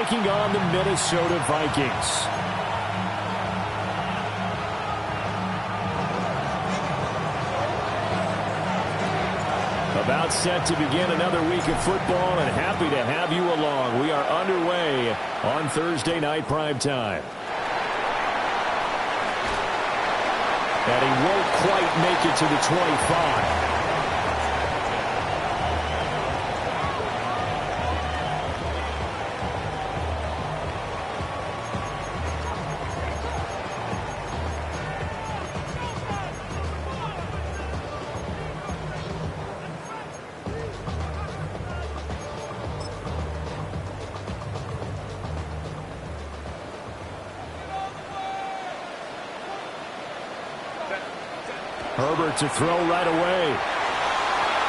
taking on the Minnesota Vikings. About set to begin another week of football, and happy to have you along. We are underway on Thursday night primetime. And he won't quite make it to the 25. Herbert to throw right away.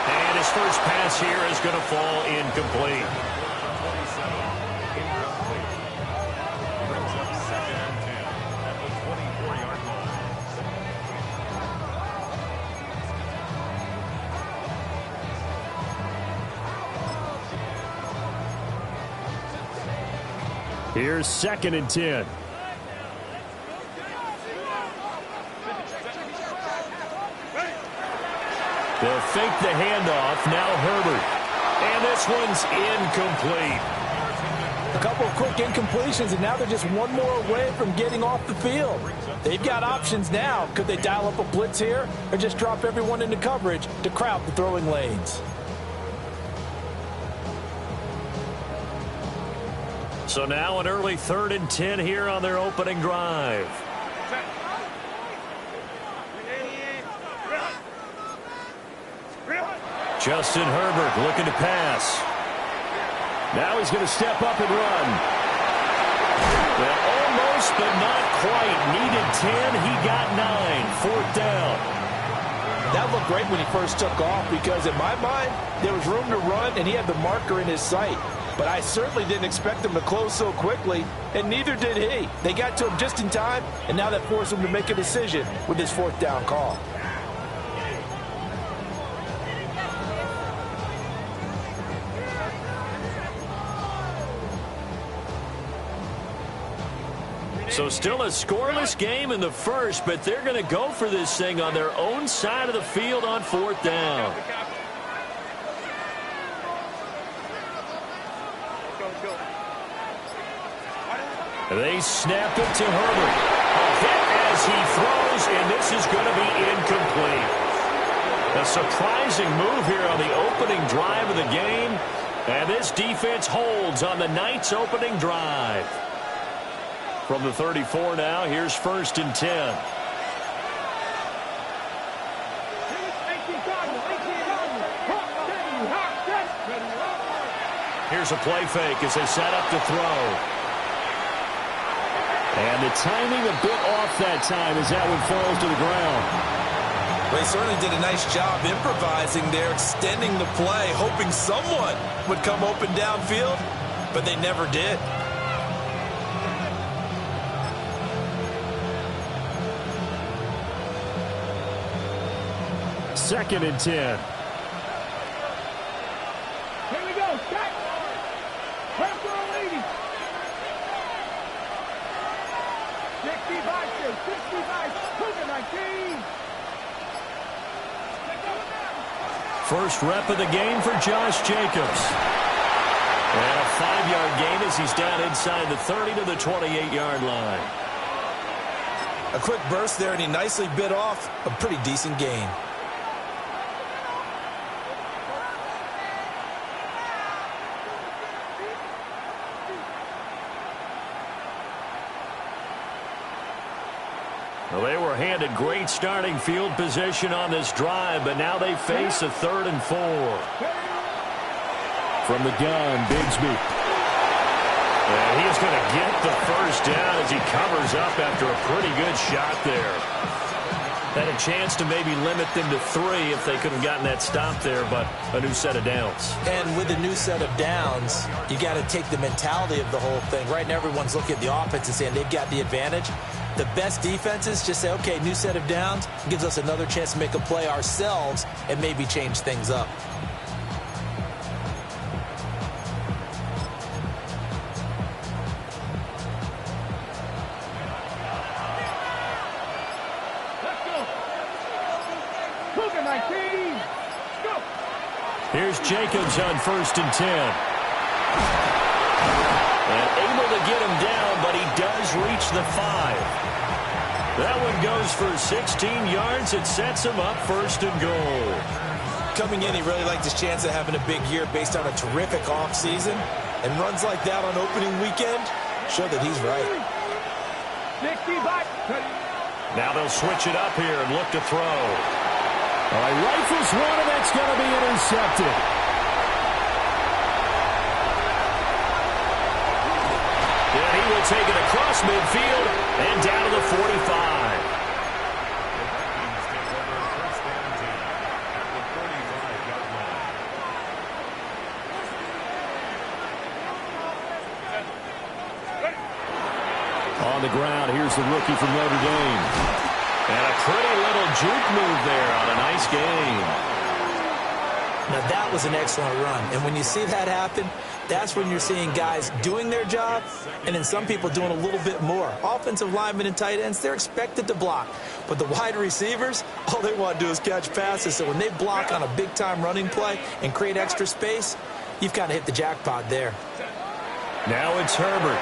And his first pass here is going to fall incomplete. Here's 2nd and 10. They'll fake the handoff. Now Herbert. And this one's incomplete. A couple of quick incompletions, and now they're just one more away from getting off the field. They've got options now. Could they dial up a blitz here or just drop everyone into coverage to crowd the throwing lanes? So now an early 3rd and 10 here on their opening drive. Justin Herbert looking to pass. Now he's going to step up and run. Well, almost, but not quite. Needed 10. He got 9. 4th down. That looked great when he first took off because, in my mind, there was room to run, and he had the marker in his sight. But I certainly didn't expect him to close so quickly, and neither did he. They got to him just in time, and now that forced him to make a decision with his 4th down call. So still a scoreless game in the first, but they're going to go for this thing on their own side of the field on 4th down. They snap it to Herbert. A hit as he throws, and this is going to be incomplete. A surprising move here on the opening drive of the game, and this defense holds on the Knights' opening drive. From the 34 now, here's 1st and 10. Here's a play fake as they set up to throw. And the timing a bit off that time as that one falls to the ground. They certainly did a nice job improvising there, extending the play, hoping someone would come open downfield, but they never did. 2nd and 10. Here we go. Set. Press for a lead. 65, 65, 19. First rep of the game for Josh Jacobs. And a 5-yard gain as he's down inside the 30 to the 28-yard line. A quick burst there, and he nicely bit off a pretty decent gain. Well, they were handed great starting field position on this drive, but now they face a 3rd and 4. From the gun, Bigsby. And he is going to get the first down as he covers up after a pretty good shot there. Had a chance to maybe limit them to 3 if they could have gotten that stop there, but a new set of downs. And with a new set of downs, you got to take the mentality of the whole thing. Right now, everyone's looking at the offense and saying they've got the advantage. The best defenses just say, okay, new set of downs, gives us another chance to make a play ourselves and maybe change things up. here's Jacobs on 1st and 10. And able to get him down, but he does reach the 5. That one goes for 16 yards. It sets him up 1st and goal. Coming in, he really liked his chance of having a big year based on a terrific offseason. And runs like that on opening weekend show that he's right. Now they'll switch it up here and look to throw. All right, rifles one, and that's going to be intercepted. And he will take it across midfield and down to the 45. On the ground, here's the rookie from Notre Dame. And a pretty little juke move there on a nice game. Now, that was an excellent run. And when you see that happen, that's when you're seeing guys doing their job and then some people doing a little bit more. Offensive linemen and tight ends, they're expected to block. But the wide receivers, all they want to do is catch passes. So when they block on a big-time running play and create extra space, you've kind of hit the jackpot there. Now it's Herbert.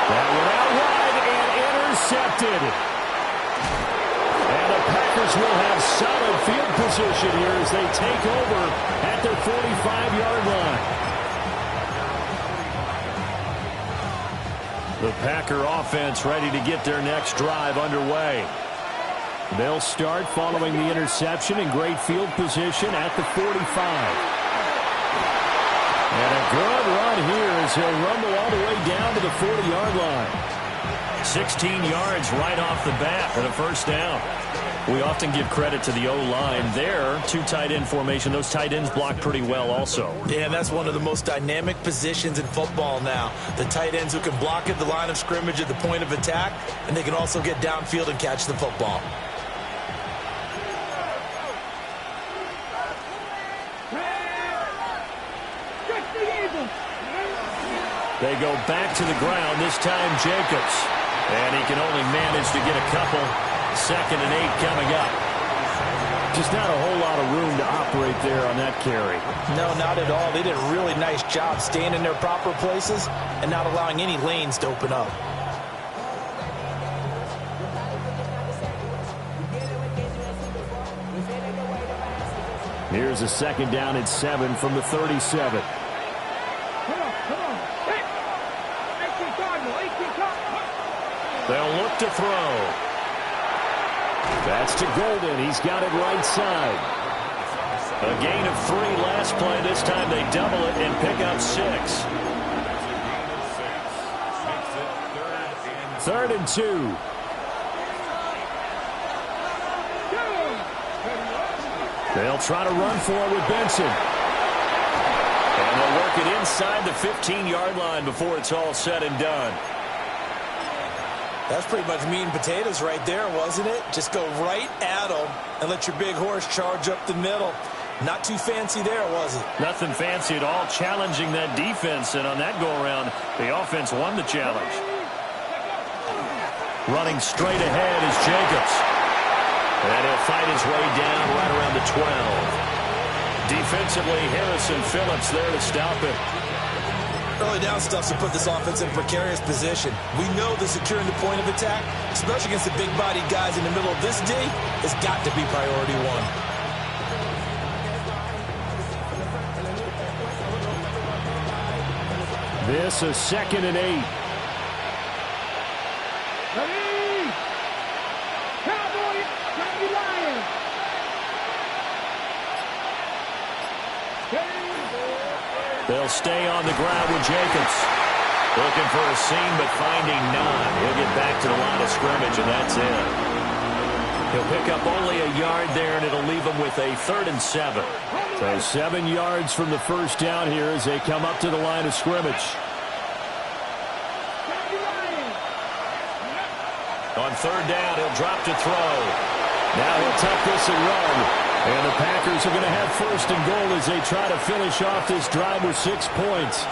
That went out wide and intercepted. And the Packers will have solid field position here as they take over at their 45-yard line. The Packer offense ready to get their next drive underway. They'll start following the interception in great field position at the 45. And a good run here as he'll rumble all the way down to the 40-yard line. 16 yards right off the bat for the first down. We often give credit to the O-line there. 2 tight end formation. Those tight ends block pretty well also. Yeah, and that's one of the most dynamic positions in football now. The tight ends who can block at the line of scrimmage at the point of attack, and they can also get downfield and catch the football. They go back to the ground, this time Jacobs. And he can only manage to get a couple. 2nd and 8 coming up. Just not a whole lot of room to operate there on that carry. No, not at all. They did a really nice job staying in their proper places and not allowing any lanes to open up. Here's a 2nd down and 7 from the 37. They'll look to throw. That's to Golden. He's got it right side. A gain of 3 last play. This time they double it and pick up 6. 3rd and 2. They'll try to run for it with Benson. And they'll work it inside the 15-yard line before it's all said and done. That's pretty much meat and potatoes right there, wasn't it? Just go right at them and let your big horse charge up the middle. Not too fancy there, was it? Nothing fancy at all, challenging that defense. And on that go-around, the offense won the challenge. Running straight ahead is Jacobs. And he'll fight his way down right around the 12. Defensively, Harrison Phillips there to stop it. Early down stuff to put this offense in a precarious position. We know that securing the point of attack, especially against the big-bodied guys in the middle of this D, has got to be priority 1. This is 2nd and 8. Ready? Cowboys, Cowboy Lions. They'll stay on the ground with Jacobs. Looking for a seam, but finding none. He'll get back to the line of scrimmage, and that's it. He'll pick up only a yard there, and it'll leave him with a 3rd and 7. So 7 yards from the first down here as they come up to the line of scrimmage. On 3rd down, he'll drop to throw. Now he'll tuck this and run. And the Packers are going to have 1st and goal as they try to finish off this drive with 6 points.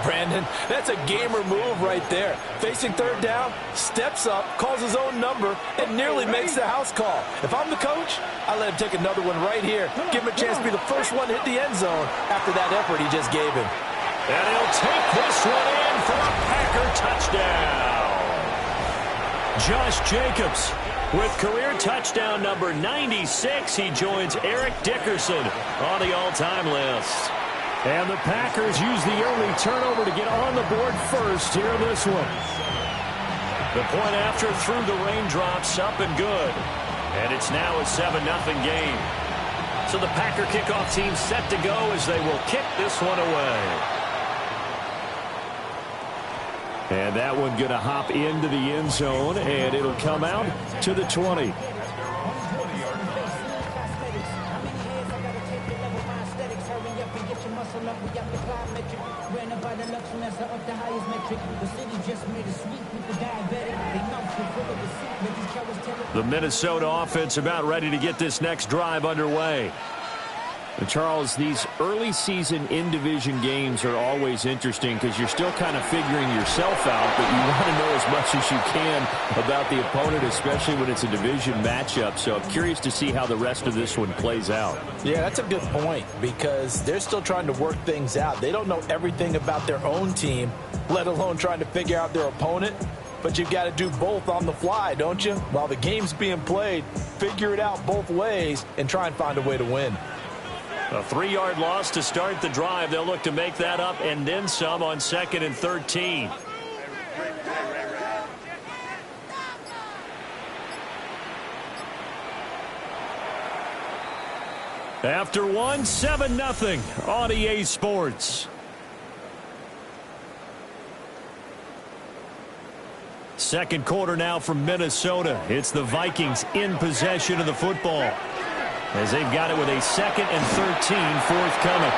Brandon. That's a gamer move right there. Facing third down, steps up, calls his own number, and nearly makes the house call. If I'm the coach, I let him take another one right here. Give him a chance to be the first one to hit the end zone after that effort he just gave him. And he'll take this one in for a Packer touchdown. Josh Jacobs with career touchdown number 96. He joins Eric Dickerson on the all-time list. And the Packers use the early turnover to get on the board first here in this one. The point after through the raindrops, up and good. And it's now a 7-0 game. So the Packer kickoff team set to go as they will kick this one away. And that one going to hop into the end zone, and it'll come out to the 20. The Minnesota offense about ready to get this next drive underway. And Charles, these early season in-division games are always interesting because you're still kind of figuring yourself out, but you want to know as much as you can about the opponent, especially when it's a division matchup. So I'm curious to see how the rest of this one plays out. Yeah, that's a good point because they're still trying to work things out. They don't know everything about their own team, let alone trying to figure out their opponent. But you've got to do both on the fly, don't you? While the game's being played, figure it out both ways and try and find a way to win. A 3-yard loss to start the drive. They'll look to make that up and then some on 2nd and 13. After one, 7-0 on EA Sports. Second quarter now from Minnesota. It's the Vikings in possession of the football, as they've got it with a 2nd and 13 forthcoming.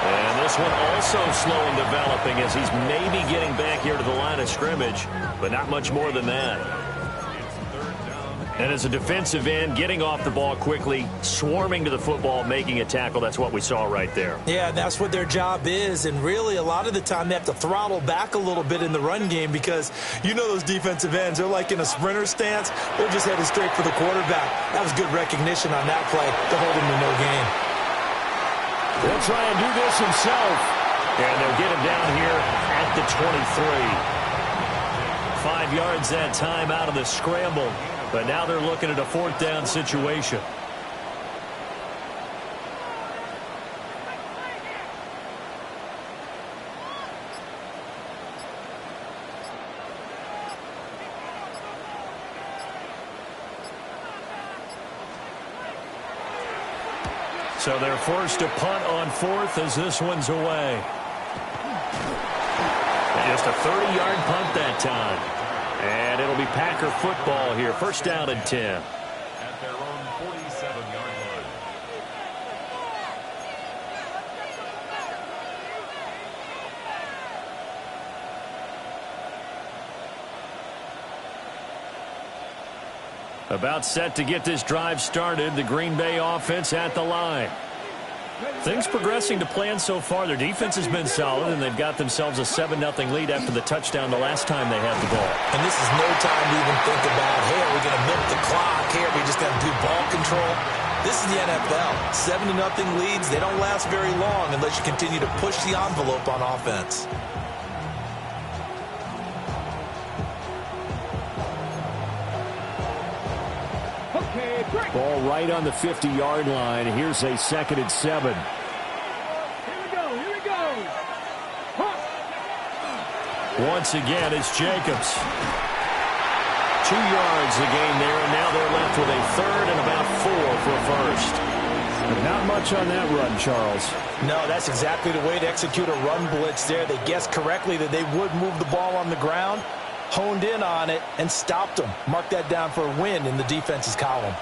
And this one also slow in developing as he's maybe getting back here to the line of scrimmage, but not much more than that. And as a defensive end, getting off the ball quickly, swarming to the football, making a tackle, that's what we saw right there. Yeah, that's what their job is, and really a lot of the time they have to throttle back a little bit in the run game because you know those defensive ends, they're like in a sprinter stance, they're just headed straight for the quarterback. That was good recognition on that play to hold him to no gain. He'll try and do this himself. And they'll get him down here at the 23. 5 yards that time out of the scramble. But now they're looking at a 4th down situation. So they're forced to punt on 4th as this one's away. And just a 30-yard punt that time. And it'll be Packer football here. 1st down and 10. At their own 47-yard line. About set to get this drive started. The Green Bay offense at the line. Things progressing to plan so far. Their defense has been solid, and they've got themselves a 7-0 lead after the touchdown the last time they had the ball. And this is no time to even think about, hey, are we going to milk the clock? Hey, are we just going to do ball control? This is the NFL. 7-0 leads, they don't last very long unless you continue to push the envelope on offense. Ball right on the 50-yard line. Here's a 2nd and 7. Here we go. Once again, it's Jacobs. 2 yards the gain there, and now they're left with a 3rd and about 4 for a first. Not much on that run, Charles. No, that's exactly the way to execute a run blitz there. They guessed correctly that they would move the ball on the ground, honed in on it, and stopped them. Mark that down for a win in the defense's column.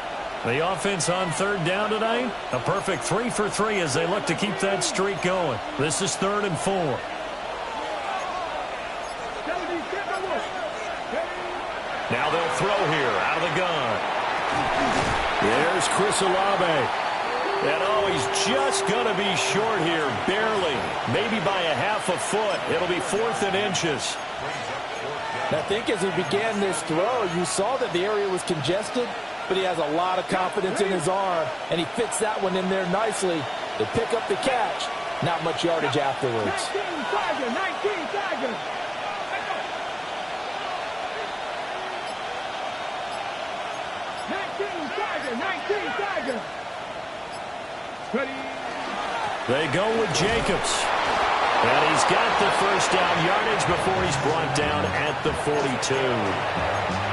The offense on 3rd down tonight, a perfect 3 for 3 as they look to keep that streak going. This is 3rd and 4. Now they'll throw here out of the gun. There's Chris Olave. And oh, he's just going to be short here, barely. Maybe by a half a foot. It'll be 4th and inches. I think as he began this throw, you saw that the area was congested, but he has a lot of confidence in his arm, and he fits that one in there nicely to pick up the catch. Not much yardage afterwards. 19 Tigers. 19 Tigers. Ready. They go with Jacobs. And he's got the first down yardage before he's brought down at the 42.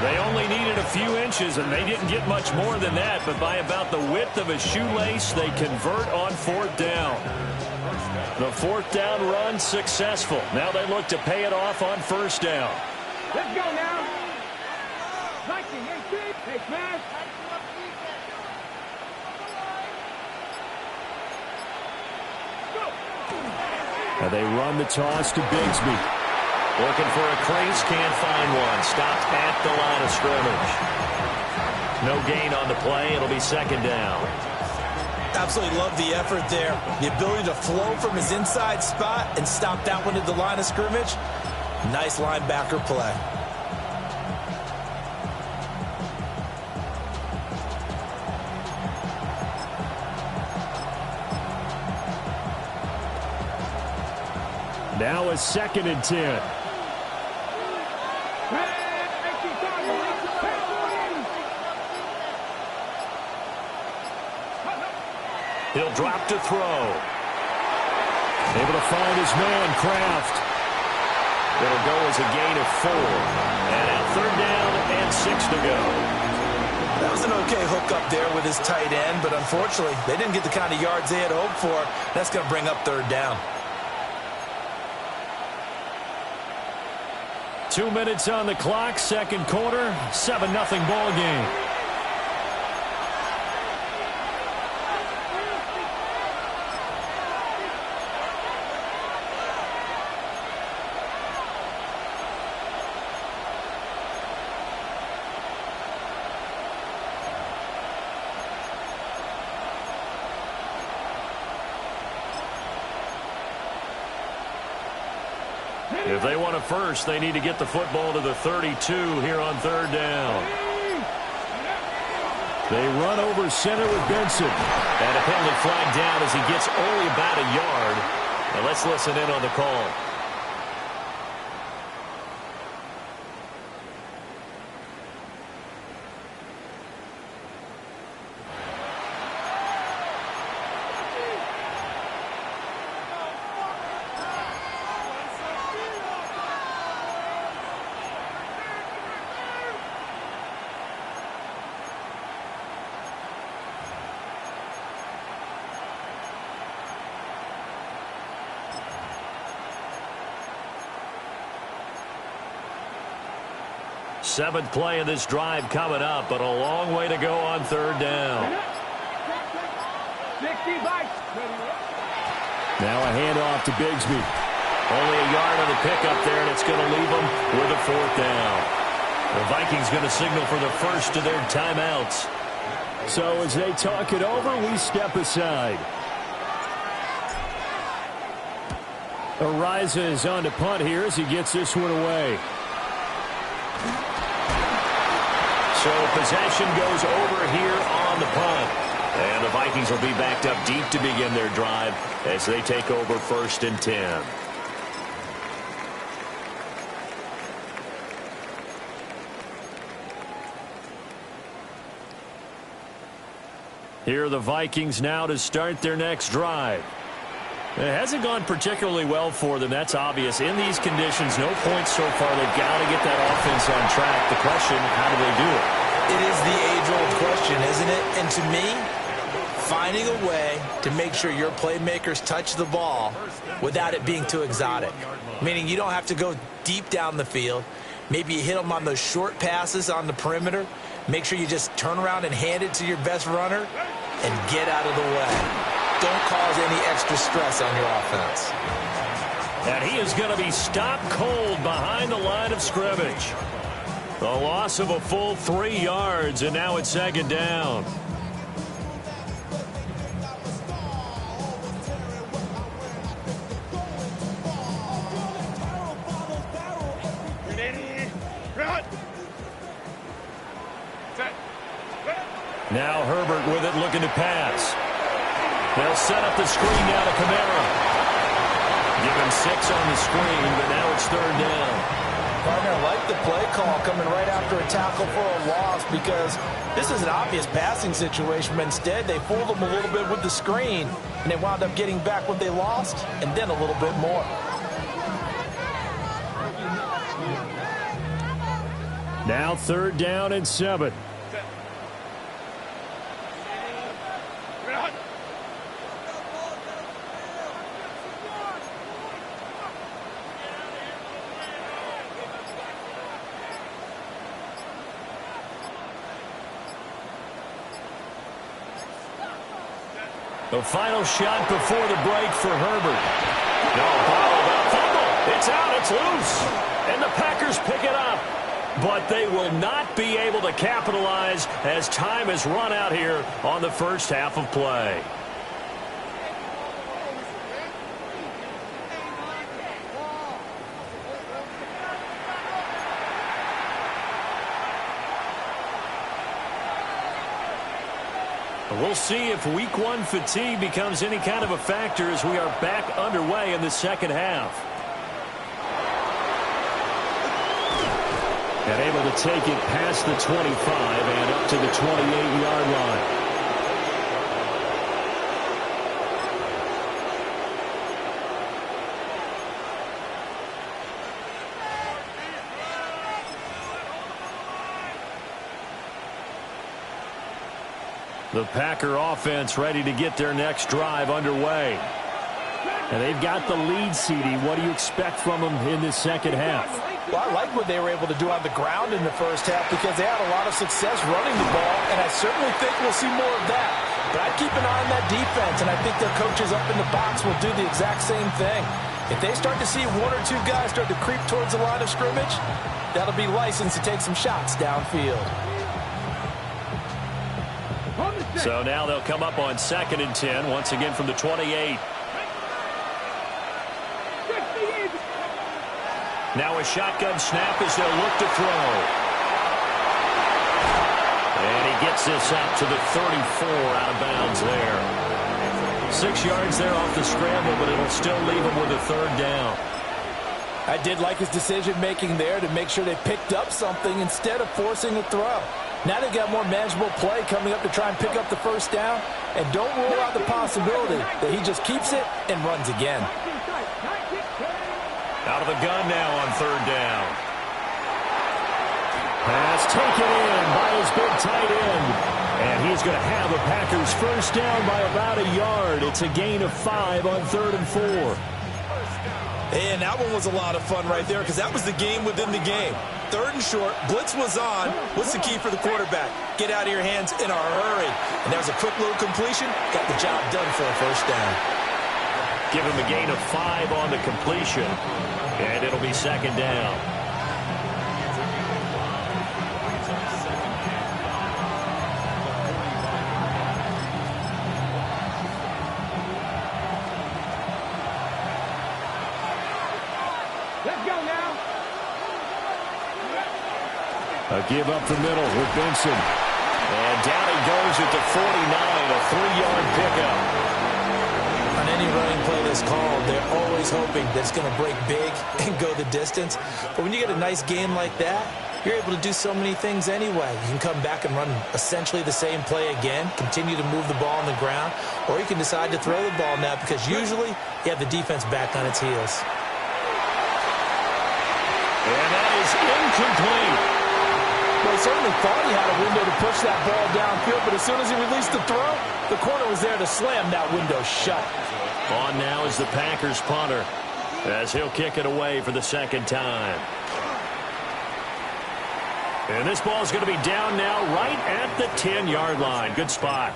They only needed a few inches, and they didn't get much more than that. But by about the width of a shoelace, they convert on 4th down. The 4th down run successful. Now they look to pay it off on 1st down. Let's go now. 19-18. Hey, smash. And they run the toss to Bigsby. Looking for a crease, can't find one. Stopped at the line of scrimmage. No gain on the play. It'll be 2nd down. Absolutely love the effort there. The ability to flow from his inside spot and stop that one at the line of scrimmage. Nice linebacker play. Now a 2nd and 10. He'll drop to throw. Able to find his man, Kraft. It'll go as a gain of 4. And now 3rd down and 6 to go. That was an okay hook up there with his tight end, but unfortunately, they didn't get the kind of yards they had hoped for. That's going to bring up 3rd down. 2 minutes on the clock, 2nd quarter, 7-0 ball game. If they want a first, they need to get the football to the 32 here on 3rd down. They run over center with Benson. And a penalty flag down as he gets only about a yard. Now let's listen in on the call. Seventh play of this drive coming up, but a long way to go on 3rd down. 60 bites. Now a handoff to Bigsby. Only a yard on the pickup there, and it's going to leave them with a 4th down. The Vikings going to signal for the first of their timeouts. So as they talk it over, we step aside. Ariza is on to punt here as he gets this one away. So possession goes over here on the punt. And the Vikings will be backed up deep to begin their drive as they take over 1st and 10. Here are the Vikings now to start their next drive. It hasn't gone particularly well for them. That's obvious. In these conditions, no points so far. They've got to get that offense on track. The question, how do they do it? It is the age-old question, isn't it? And to me, finding a way to make sure your playmakers touch the ball without it being too exotic. Meaning you don't have to go deep down the field. Maybe you hit them on those short passes on the perimeter. Make sure you just turn around and hand it to your best runner and get out of the way. Don't cause any extra stress on your offense. And he is going to be stopped cold behind the line of scrimmage. The loss of a full 3 yards, and now it's 2nd down. Now Herbert with it, looking to pass. They'll set up the screen now to Kamara. Give him 6 on the screen, but now it's 3rd down. Partner, I like the play call coming right after a tackle for a loss, because this is an obvious passing situation, but instead they fooled them a little bit with the screen, and they wound up getting back what they lost, and then a little bit more. Now 3rd down and 7. The final shot before the break for Herbert. No, fumble. It's out. It's loose. And the Packers pick it up. But they will not be able to capitalize as time has run out here on the first half of play. We'll see if Week 1 fatigue becomes any kind of a factor as we are back underway in the second half. And able to take it past the 25 and up to the 28-yard line. The Packer offense ready to get their next drive underway. And they've got the lead, CD. What do you expect from them in this second half? Well, I like what they were able to do on the ground in the first half, because they had a lot of success running the ball, and I certainly think we'll see more of that. But I'd keep an eye on that defense, and I think their coaches up in the box will do the exact same thing. If they start to see 1 or 2 guys start to creep towards the line of scrimmage, that'll be licensed to take some shots downfield. So now they'll come up on 2nd and 10, once again from the 28. Now a shotgun snap as they'll look to throw. And he gets this out to the 34, out of bounds there. 6 yards there off the scramble, but it'll still leave him with a 3rd down. I did like his decision-making there to make sure they picked up something instead of forcing a throw. Now they've got more manageable play coming up to try and pick up the 1st down, and don't rule out the possibility that he just keeps it and runs again. Out of the gun now on 3rd down. Pass taken in by his big tight end. And he's going to have the Packers 1st down by about a yard. It's a gain of 5 on 3rd and 4. And that one was a lot of fun right there, because that was the game within the game. 3rd and short, blitz was on. What's the key for the quarterback? Get out of your hands in a hurry. And that was a quick little completion. Got the job done for a 1st down. Give him a gain of 5 on the completion. And it'll be 2nd down. Let's go now. A give up the middle with Benson. And down he goes at the 49, a 3-yard pickup. On any running play that's called, they're always hoping that it's going to break big and go the distance. But when you get a nice game like that, you're able to do so many things anyway. You can come back and run essentially the same play again, continue to move the ball on the ground, or you can decide to throw the ball now, because usually you have the defense back on its heels. And that is incomplete. Well, he certainly thought he had a window to push that ball downfield, but as soon as he released the throw, the corner was there to slam that window shut. On now is the Packers punter, as he'll kick it away for the 2nd time. And this ball is going to be down now right at the 10-yard line. Good spot.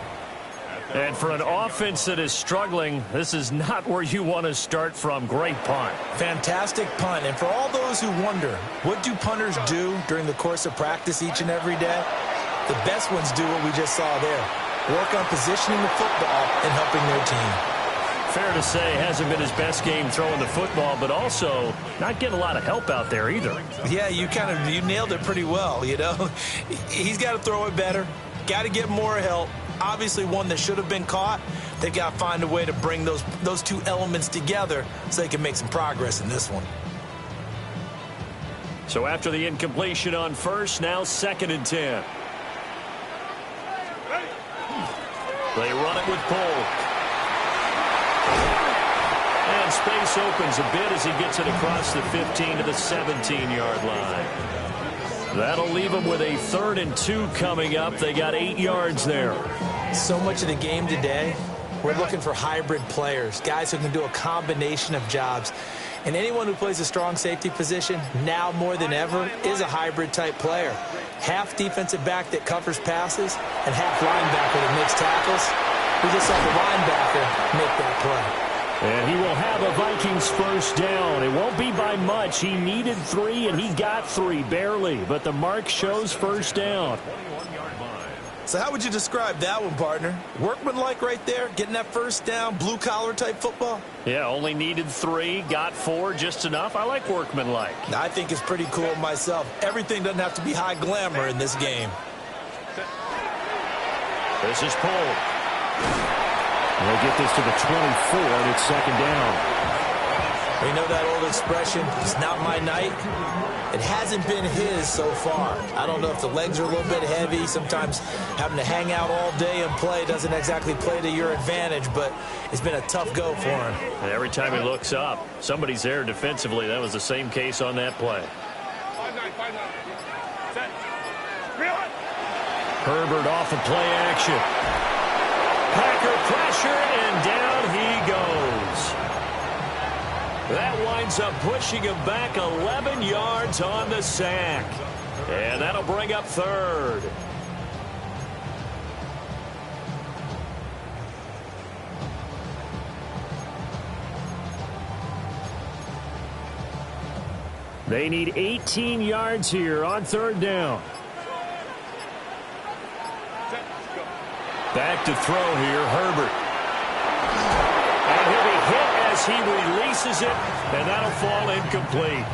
And for an offense that is struggling, this is not where you want to start from. Great punt. Fantastic punt. And for all those who wonder, what do punters do during the course of practice each and every day? The best ones do what we just saw there. Work on positioning the football and helping their team. Fair to say, hasn't been his best game throwing the football, but also not getting a lot of help out there either. Yeah, you nailed it pretty well, you know. He's got to throw it better, got to get more help. Obviously one that should have been caught. They've got to find a way to bring those two elements together so they can make some progress in this one. So after the incompletion on first, now 2nd and 10. They run it with Polk. And space opens a bit as he gets it across the 15 to the 17-yard line. That'll leave them with a 3rd and 2 coming up. They got 8 yards there. So much of the game today, we're looking for hybrid players, guys who can do a combination of jobs. And anyone who plays a strong safety position, now more than ever, is a hybrid-type player. Half defensive back that covers passes and half linebacker that makes tackles. We just saw the linebacker make that play. And he will have a Vikings first down. It won't be by much. He needed 3, and he got 3, barely. But the mark shows first down. So how would you describe that one, partner? Workmanlike right there, getting that first down, blue-collar type football? Yeah, only needed 3, got 4, just enough. I like workmanlike. I think it's pretty cool myself. Everything doesn't have to be high glamour in this game. This is Polk. They'll get this to the 24, and it's 2nd down. We know that old expression, it's not my night. It hasn't been his so far. I don't know if the legs are a little bit heavy. Sometimes having to hang out all day and play doesn't exactly play to your advantage, but it's been a tough go for him. And every time he looks up, somebody's there defensively. That was the same case on that play. 5-9. Set. Herbert off of play action. Packer pressure, and down he goes. That winds up pushing him back 11 yards on the sack. And that'll bring up 3rd. They need 18 yards here on 3rd down. Back to throw here, Herbert. And he'll be hit as he releases it, and that'll fall incomplete.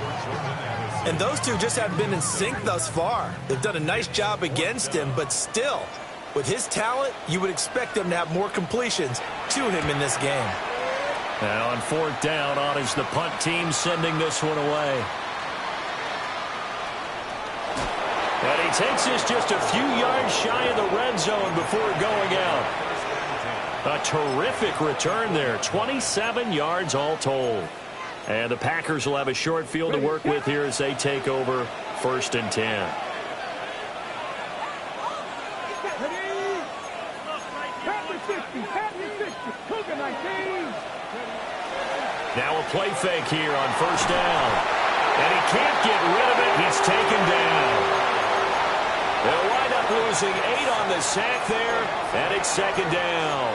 And those two just haven't been in sync thus far. They've done a nice job against him, but still, with his talent, you would expect him to have more completions to him in this game. Now on 4th down, on is the punt team sending this one away. And he takes this just a few yards shy of the red zone before going out. A terrific return there, 27 yards all told. And the Packers will have a short field to work with here as they take over 1st and 10. Now a play fake here on 1st down. And he can't get rid of it. He's taken down. They'll wind up losing 8 on the sack there, and it's 2nd down.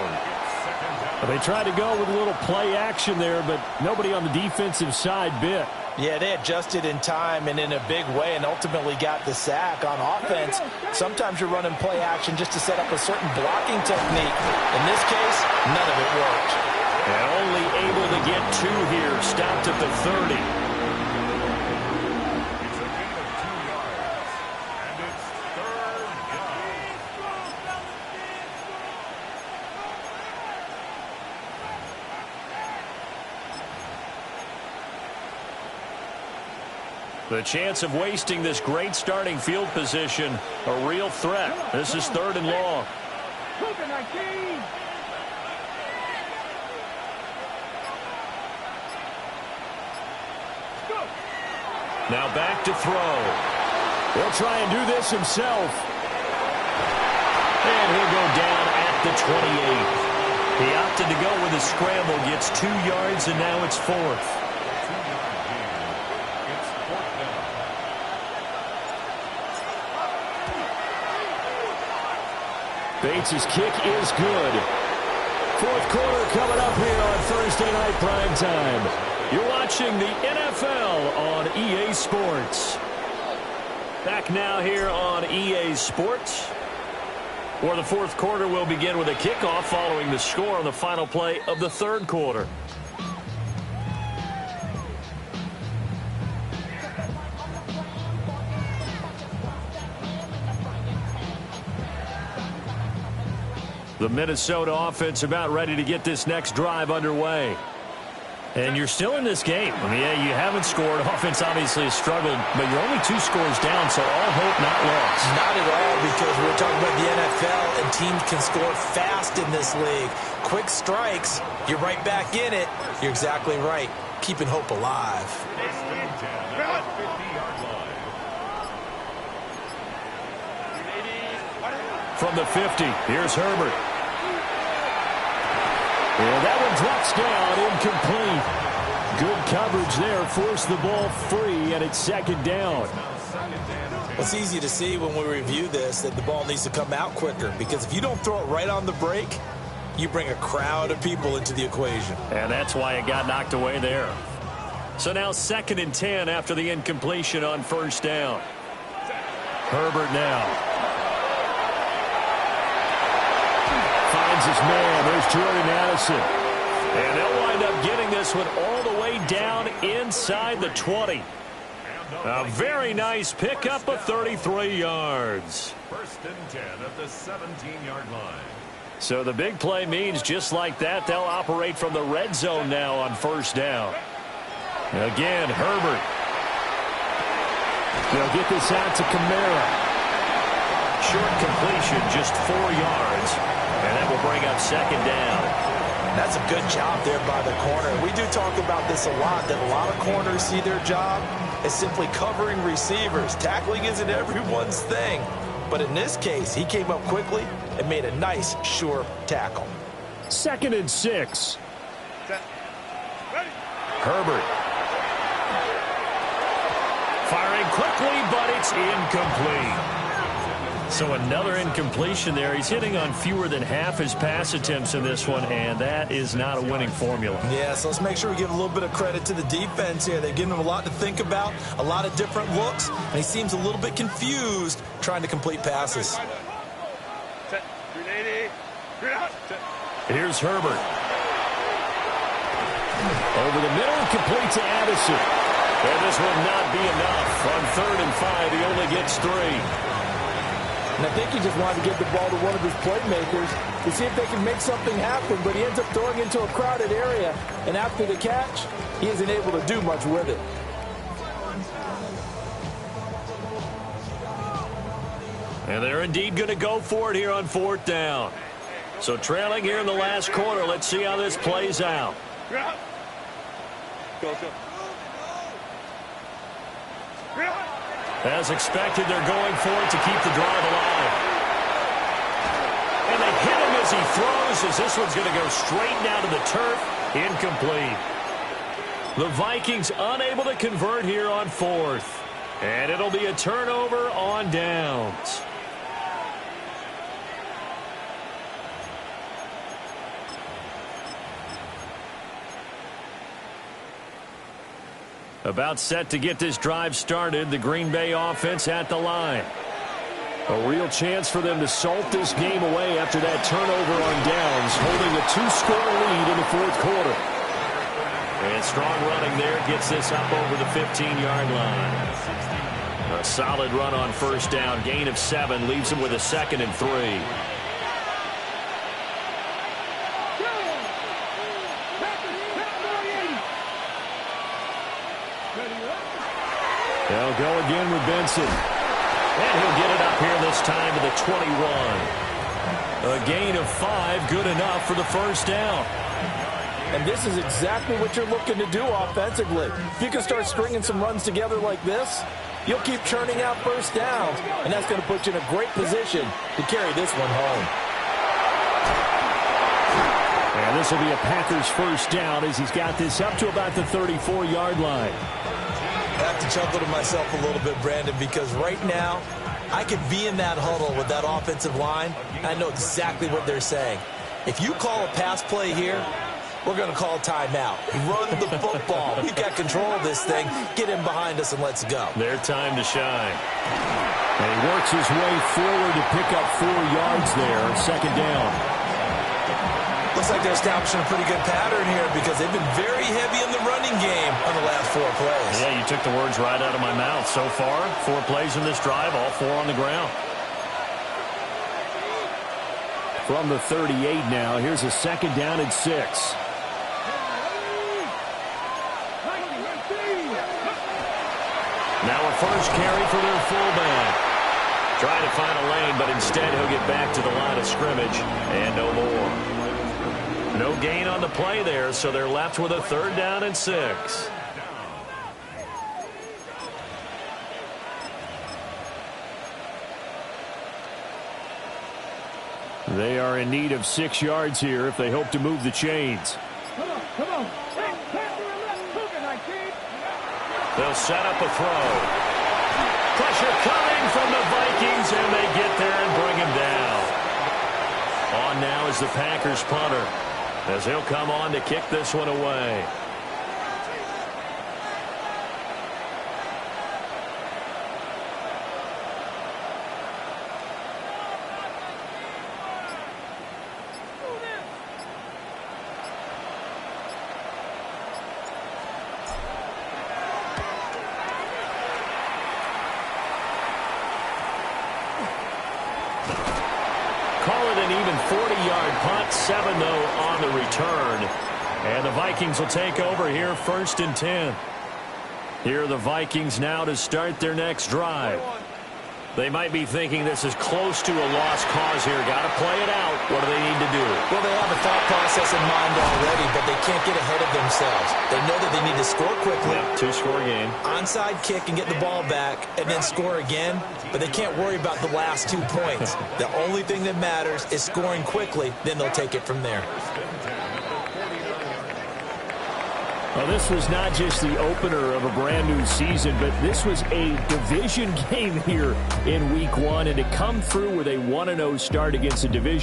They tried to go with a little play action there, but nobody on the defensive side bit. Yeah, they adjusted in time and in a big way and ultimately got the sack. On offense, sometimes you're running play action just to set up a certain blocking technique. In this case, none of it worked. And only able to get 2 here, stopped at the 30. The chance of wasting this great starting field position, a real threat. This is 3rd and long. Now back to throw. He'll try and do this himself. And he'll go down at the 28. He opted to go with a scramble, gets 2 yards, and now it's 4th. Bates' kick is good. 4th quarter coming up here on Thursday Night Primetime. You're watching the NFL on EA Sports. Back now here on EA Sports. Or the fourth quarter will begin with a kickoff following the score on the final play of the third quarter. The Minnesota offense about ready to get this next drive underway. And you're still in this game. I mean, yeah, you haven't scored. Offense obviously has struggled, but you're only 2 scores down, so all hope not lost. Not at all, because we're talking about the NFL, and teams can score fast in this league. Quick strikes, you're right back in it. You're exactly right. Keeping hope alive. From the 50, here's Herbert. And that one drops down, incomplete. Good coverage there, forced the ball free, and it's second down. It's easy to see when we review this that the ball needs to come out quicker, because if you don't throw it right on the break, you bring a crowd of people into the equation. And that's why it got knocked away there. So now 2nd and 10 after the incompletion on first down. Herbert now. Finds his man. There's Jordan Addison. And they'll wind up getting this one all the way down inside the 20. A very nice pickup of 33 yards. 1st and 10 at the 17-yard line. So the big play means just like that, they'll operate from the red zone now on first down. Again, Herbert. They'll get this out to Kamara. Short completion, just 4 yards. And that will bring up second down. That's a good job there by the corner. We do talk about this a lot, that a lot of corners see their job as simply covering receivers. Tackling isn't everyone's thing. But in this case, he came up quickly and made a nice, sure tackle. 2nd and 6. Herbert. Firing quickly, but it's incomplete. So another incompletion there. He's hitting on fewer than half his pass attempts in this one, and that is not a winning formula. Yeah, so let's make sure we give a little bit of credit to the defense here. They're giving him a lot to think about, a lot of different looks, and he seems a little bit confused trying to complete passes. Here's Herbert. Over the middle, complete to Addison. And this will not be enough. On 3rd and 5, he only gets 3. And I think he just wanted to get the ball to one of his playmakers to see if they can make something happen, but he ends up throwing into a crowded area, and after the catch, he isn't able to do much with it. And they're indeed going to go for it here on 4th down. So trailing here in the last quarter, let's see how this plays out. As expected, they're going for it to keep the drive alive. And they hit him as he throws, as this one's going to go straight down to the turf. Incomplete. The Vikings unable to convert here on 4th. And it'll be a turnover on downs. About set to get this drive started, the Green Bay offense at the line. A real chance for them to salt this game away after that turnover on downs, holding a 2-score lead in the 4th quarter. And strong running there gets this up over the 15-yard line. A solid run on first down, gain of 7, leaves him with a 2nd and 3. They'll go again with Benson. And he'll get it up here this time to the 21. A gain of 5, good enough for the first down. And this is exactly what you're looking to do offensively. If you can start stringing some runs together like this, you'll keep churning out first downs, and that's going to put you in a great position to carry this one home. And this will be a Packers first down as he's got this up to about the 34-yard line. I have to chuckle to myself a little bit, Brandon, because right now I could be in that huddle with that offensive line. I know exactly what they're saying. If you call a pass play here, we're going to call timeout. Run the football. We've got control of this thing. Get him behind us and let's go. Their time to shine. And he works his way forward to pick up 4 yards there. Second down. Looks like they're establishing a pretty good pattern here because they've been very heavy in the running game on the last 4 plays. Yeah, you took the words right out of my mouth. So far, 4 plays in this drive, all 4 on the ground. From the 38 now, here's a second down and 6. Now a first carry for their fullback. Trying to find a lane, but instead he'll get back to the line of scrimmage and no more. No gain on the play there, so they're left with a 3rd down and 6. They are in need of 6 yards here if they hope to move the chains. Come on. They'll set up a throw. Pressure coming from the Vikings, and they get there and bring him down. On now is the Packers punter, as he'll come on to kick this one away. Call it an even 40-yard punt, 7 though on the return. And the Vikings will take over here 1st and 10. Here are the Vikings now to start their next drive. They might be thinking this is close to a lost cause here. Got to play it out. What do they need to do? Well, they have a thought process in mind already, but they can't get ahead of themselves. They know that they need to score quickly. Yep, 2-score game. Onside kick and get the ball back and then score again, but they can't worry about the last 2 points. The only thing that matters is scoring quickly, then they'll take it from there. Well, this was not just the opener of a brand new season, but this was a division game here in week 1, and to come through with a 1-0 start against a division